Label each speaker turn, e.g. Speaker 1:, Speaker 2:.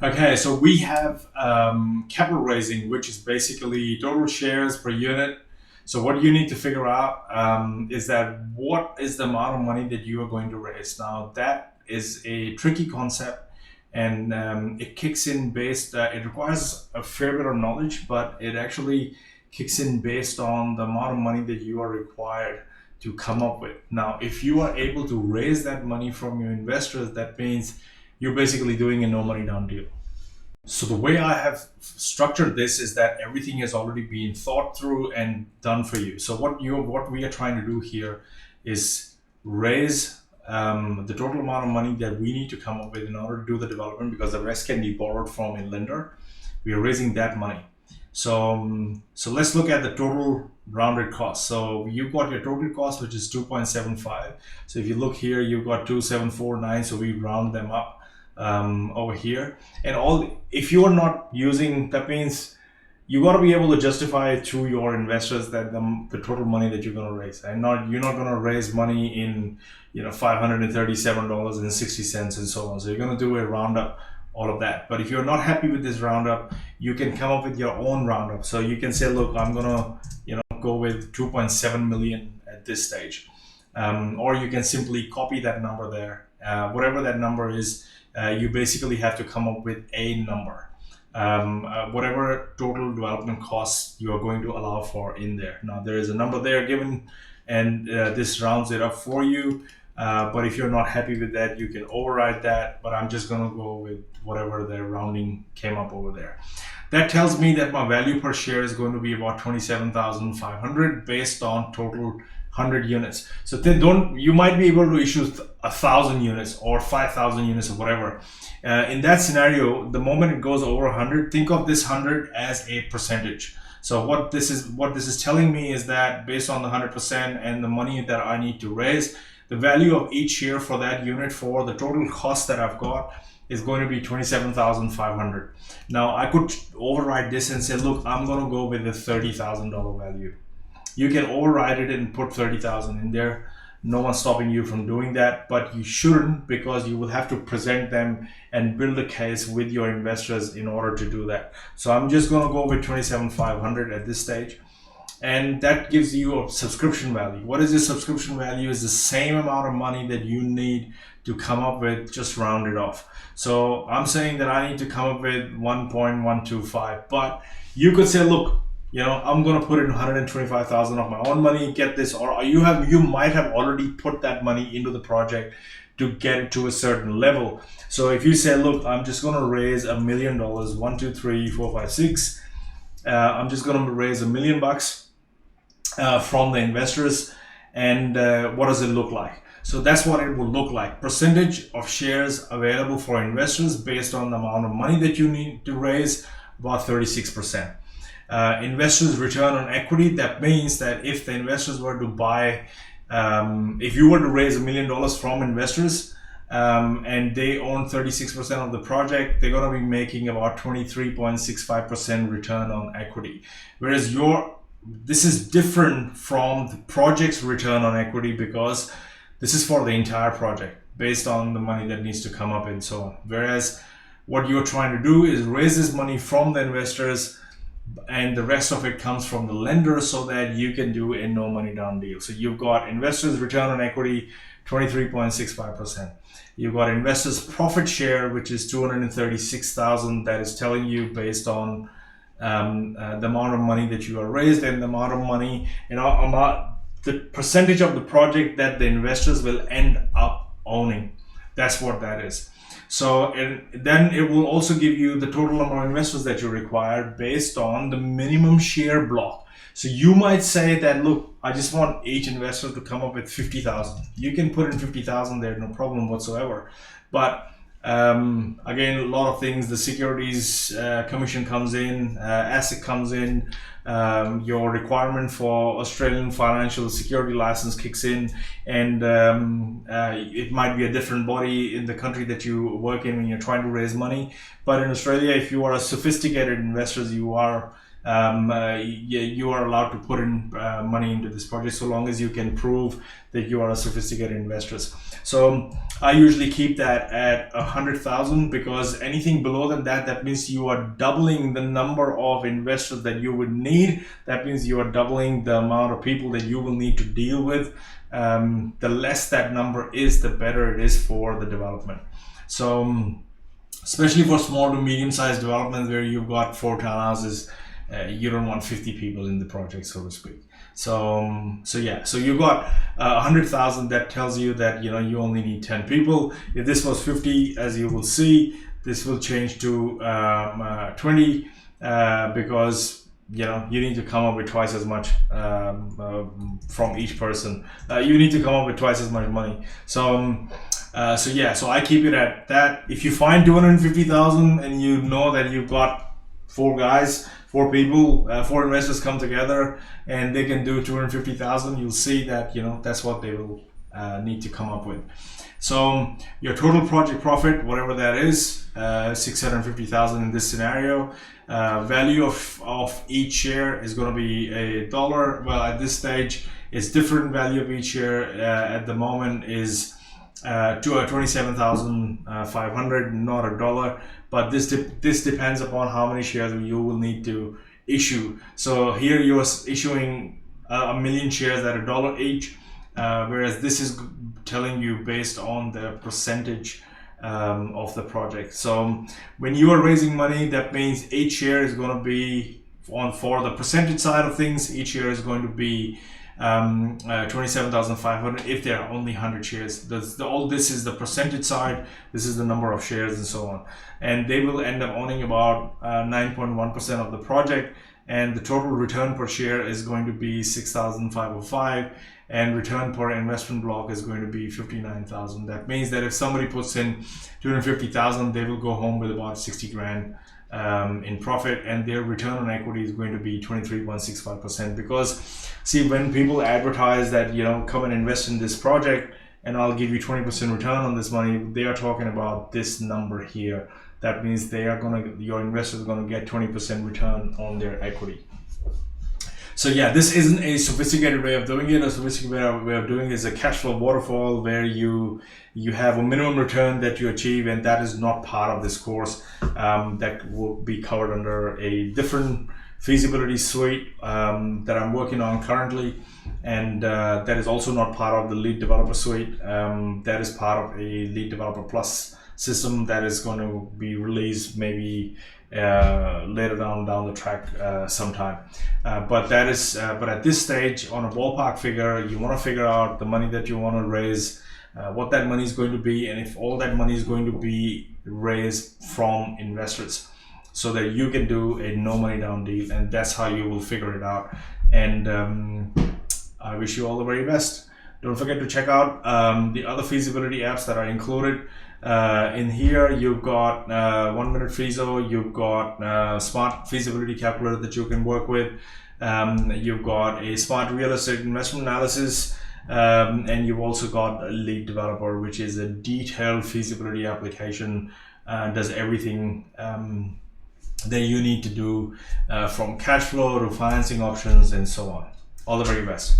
Speaker 1: Okay, so we have capital raising, which is basically total shares per unit. So what you need to figure out is that what is the amount of money that you are going to raise. Now that is a tricky concept, and it kicks in based. It requires a fair bit of knowledge, but it actually kicks in based on the amount of money that you are required to come up with. Now, if you are able to raise that money from your investors, that means you're basically doing a no money down deal. So the way I have structured this is that everything has already been thought through and done for you. So what we are trying to do here is raise the total amount of money that we need to come up with in order to do the development, because the rest can be borrowed from a lender. We are raising that money. So let's look at the total rounded cost. So you've got your total cost, which is 2.75. So if you look here, you've got 2749. So we round them up over here. And if you are not using, that means you got to be able to justify to your investors that the total money that you're going to raise, and you're not going to raise money in $537.60 and so on. So you're going to do a roundup, all of that. But if you're not happy with this roundup, you can come up with your own roundup. So you can say, look, I'm going to go with 2.7 million at this stage, or you can simply copy that number there. Whatever that number is, you basically have to come up with a number, whatever total development costs you are going to allow for in there. Now there is a number there given, and this rounds it up for you. But if you're not happy with that, you can override that. But I'm just going to go with whatever the rounding came up over there. That tells me that my value per share is going to be about 27,500 based on total 100 units. So you might be able to issue 1,000 units or 5,000 units or whatever. In that scenario, the moment it goes over 100, think of this 100 as a percentage. So what this is telling me is that based on the 100% and the money that I need to raise, the value of each share for that unit for the total cost that I've got is going to be 27,500. Now I could override this and say, look, I'm going to go with a $30,000 value. You can override it and put 30,000 in there. No one's stopping you from doing that, but you shouldn't, because you will have to present them and build a case with your investors in order to do that. So I'm just going to go with 27,500 at this stage. And that gives you a subscription value. What is the subscription value? Is the same amount of money that you need to come up with, just round it off. So I'm saying that I need to come up with 1.125, but you could say, look, I'm going to put in 125,000 of my own money, get this, or you might have already put that money into the project to get it to a certain level. So if you say, look, I'm just going to raise $1 million, 1, 2, 3, 4, 5, 6. I'm just going to raise $1 million from the investors, and what does it look like? So that's what it will look like. Percentage of shares available for investors based on the amount of money that you need to raise, about 36%. Investors return on equity, that means that if the investors were to buy, if you were to raise $1 million from investors, and they own 36% of the project, they're going to be making about 23.65% return on equity. Whereas this is different from the project's return on equity, because this is for the entire project based on the money that needs to come up and so on. Whereas what you're trying to do is raise this money from the investors, and the rest of it comes from the lender, so that you can do a no money down deal. So you've got investors return on equity 23.65%. You've got investors profit share, which is 236,000. That is telling you based on the amount of money that you are raised, and the amount of money, the percentage of the project that the investors will end up owning. That's what that is. So, and then it will also give you the total number of investors that you require based on the minimum share block. So you might say that, look, I just want each investor to come up with 50,000. You can put in 50,000 there, no problem whatsoever. But again, a lot of things, the Securities Commission comes in, ASIC comes in, your requirement for Australian financial security license kicks in, and it might be a different body in the country that you work in when you're trying to raise money. But in Australia, if you are a sophisticated investor, you are you are allowed to put in money into this project so long as you can prove that you are a sophisticated investors. So I usually keep that at 100,000, because anything below than that, that means you are doubling the number of investors that you would need. That means you are doubling the amount of people that you will need to deal with. The less that number is, the better it is for the development. So especially for small to medium-sized developments where you've got 4 townhouses, you don't want 50 people in the project, so to speak. So you got 100,000. That tells you that you only need 10 people. If this was 50, as you will see, this will change to 20 because you need to come up with twice as much from each person. You need to come up with twice as much money. So I keep it at that. If you find 250,000 and you know that you've got 4 guys, 4 people, 4 investors come together and they can do 250,000, you'll see that that's what they will need to come up with. So your total project profit, whatever that is, 650,000 in this scenario. Value of each share is going to be $1. Well, at this stage, it's different. Value of each share at the moment is 27,500, not $1. But this depends upon how many shares you will need to issue. So here you are issuing 1 million shares at $1 each, whereas this is telling you based on the percentage of the project. So when you are raising money, that means each share is going to be for the percentage side of things. Each share is going to be 27,500 if there are only 100 shares. All this is the percentage side. This is the number of shares and so on. And they will end up owning about 9.1% of the project. And the total return per share is going to be 6,505. And return per investment block is going to be 59,000. That means that if somebody puts in 250,000, they will go home with about 60 grand in profit, and their return on equity is going to be 23.65%. Because see, when people advertise that come and invest in this project and I'll give you 20% return on this money, they are talking about this number here. That means your investors are going to get 20% return on their equity. So yeah, this isn't a sophisticated way of doing it. A sophisticated way of doing it is a cash flow waterfall where you have a minimum return that you achieve, and that is not part of this course. That will be covered under a different feasibility suite that I'm working on currently, and that is also not part of the lead developer suite. That is part of a lead developer plus system that is going to be released maybe later down the track sometime. But at this stage, on a ballpark figure, you want to figure out the money that you want to raise, what that money is going to be, and if all that money is going to be raised from investors, so that you can do a no money down deal, and that's how you will figure it out. And I wish you all the very best. Don't forget to check out the other feasibility apps that are included. In here, you've got 1 Minute Feaso, you've got smart feasibility calculator that you can work with, you've got a smart real estate investment analysis, and you've also got a lead developer, which is a detailed feasibility application, does everything that you need to do from cash flow to financing options and so on. All the very best.